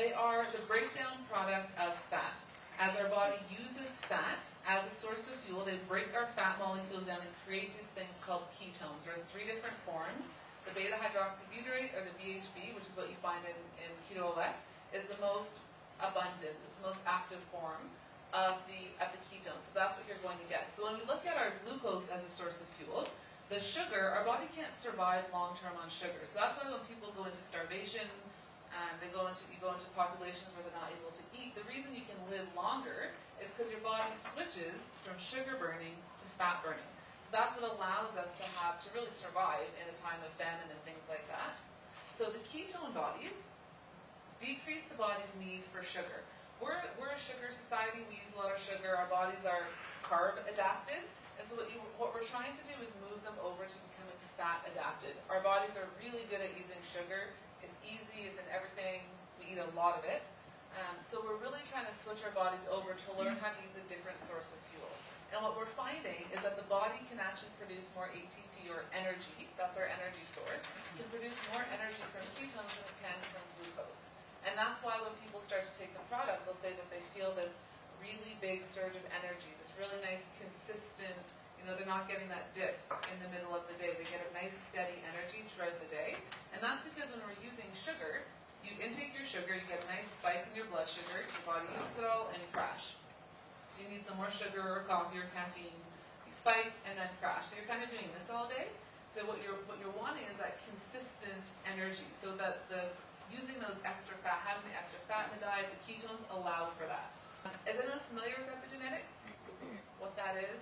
They are the breakdown product of fat. As our body uses fat as a source of fuel, they break our fat molecules down and create these things called ketones. They're in 3 different forms. The beta-hydroxybutyrate, or the BHB, which is what you find in KETO, is the most abundant, it's the most active form of the ketones. So that's what you're going to get. So when we look at our glucose as a source of fuel, the sugar, our body can't survive long-term on sugar. So that's why when people go into starvation, you go into populations where they're not able to eat, the reason you can live longer is because your body switches from sugar burning to fat burning. So that's what allows us to really survive in a time of famine and things like that. So the ketone bodies decrease the body's need for sugar. We're a sugar society, we use a lot of sugar, our bodies are carb adapted, and so what we're trying to do is move them over to becoming fat adapted. Our bodies are really good at using sugar. It's easy, it's in everything, we eat a lot of it. So we're really trying to switch our bodies over to learn how to use a different source of fuel. And what we're finding is that the body can actually produce more ATP, or energy, that's our energy source, can produce more energy from ketones than it can from glucose. And that's why when people start to take the product, they'll say that they feel this really big surge of energy, this really nice, consistent, they're not getting that dip in the middle of the day. They get a nice, steady energy throughout the day. And that's because when we're using sugar, you intake your sugar, you get a nice spike in your blood sugar, your body uses it all, and you crash. So you need some more sugar or coffee or caffeine. You spike and then crash. So you're kind of doing this all day. So what you're wanting is that consistent energy. So that using those extra fat, having the extra fat in the diet, the ketones allow for that. Is anyone familiar with epigenetics? What that is?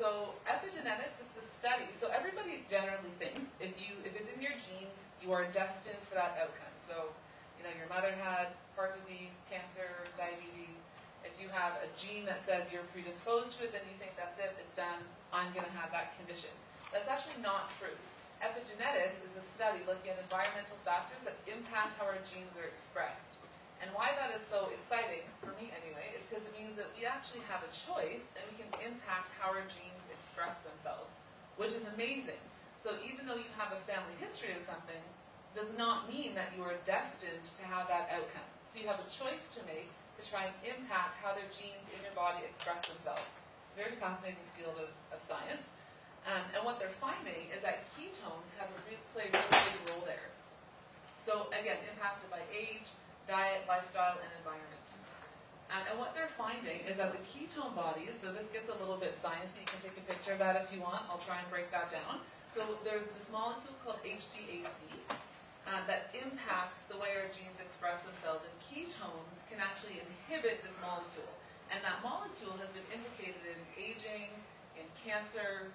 So epigenetics, it's a study. So everybody generally thinks if it's in your genes, you are destined for that outcome. So, your mother had heart disease, cancer, diabetes. If you have a gene that says you're predisposed to it, then you think that's it, it's done, I'm going to have that condition. That's actually not true. Epigenetics is a study looking at environmental factors that impact how our genes are expressed. And why that is so exciting, for me anyway, is because it means that we actually have a choice and we can impact how our genes express themselves, which is amazing. So even though you have a family history of something, does not mean that you are destined to have that outcome. So you have a choice to make to try and impact how their genes in your body express themselves. It's a very fascinating field of science. And what they're finding is that ketones play a really big role there. So again, impacted by age, diet, lifestyle, and environment. And what they're finding is that the ketone bodies, so this gets a little bit sciencey, you can take a picture of that if you want, I'll try and break that down. So there's this molecule called HDAC that impacts the way our genes express themselves, and ketones can actually inhibit this molecule. And that molecule has been implicated in aging, in cancer,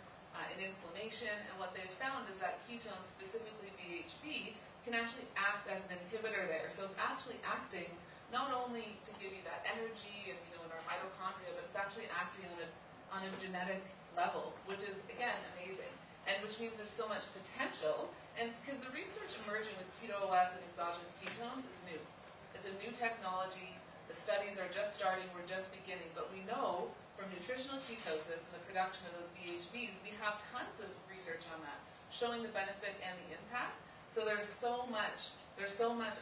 in inflammation, and what they've found is that ketones, specifically BHB, can actually act as an inhibitor there. So it's actually acting not only to give you that energy and in our mitochondria, but it's actually acting on a genetic level, which is again amazing, and which means there's so much potential. And because the research emerging with KETO-OS and exogenous ketones is new, it's a new technology. The studies are just starting, we're just beginning, but we know from nutritional ketosis and the production of those BHBs, we have tons of research on that, showing the benefit and the impact. So there's so much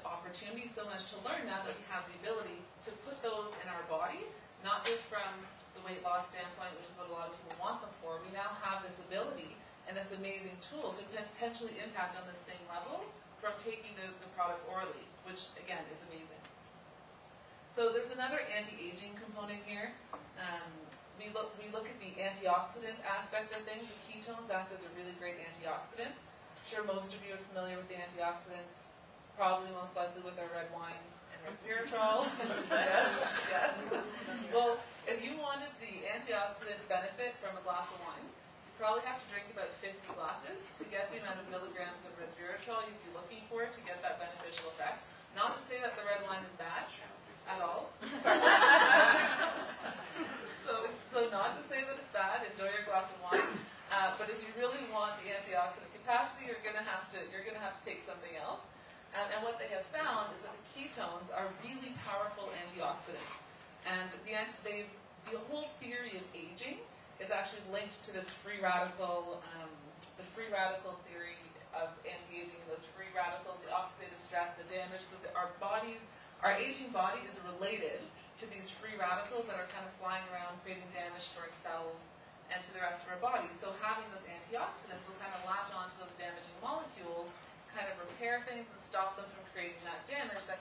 opportunity, so much to learn now that we have the ability to put those in our body, not just from the weight loss standpoint, which is what a lot of people want them for. We now have this ability and this amazing tool to potentially impact on the same level from taking the product orally, which again is amazing. So there's another anti-aging component here. We look at the antioxidant aspect of things. The ketones act as a really great antioxidant. I'm sure most of you are familiar with the antioxidants, probably most likely with our red wine and resveratrol. yes. Well, if you wanted the antioxidant benefit from a glass of wine, you probably have to drink about 50 glasses to get the amount of milligrams of resveratrol you'd be looking for to get that beneficial effect. Not to say that the red wine is bad at all. So not to say that it's bad, enjoy your glass of wine. But if you really want the antioxidant capacity, you're gonna have to take something else. And what they have found is that the ketones are really powerful antioxidants. And the whole theory of aging is actually linked to this free radical, the free radical theory of anti-aging, those free radicals, the oxidative stress, the damage, so that our bodies Our aging body is related to these free radicals that are kind of flying around, creating damage to our cells and to the rest of our body. So having those antioxidants will kind of latch onto those damaging molecules, kind of repair things and stop them from creating that damage that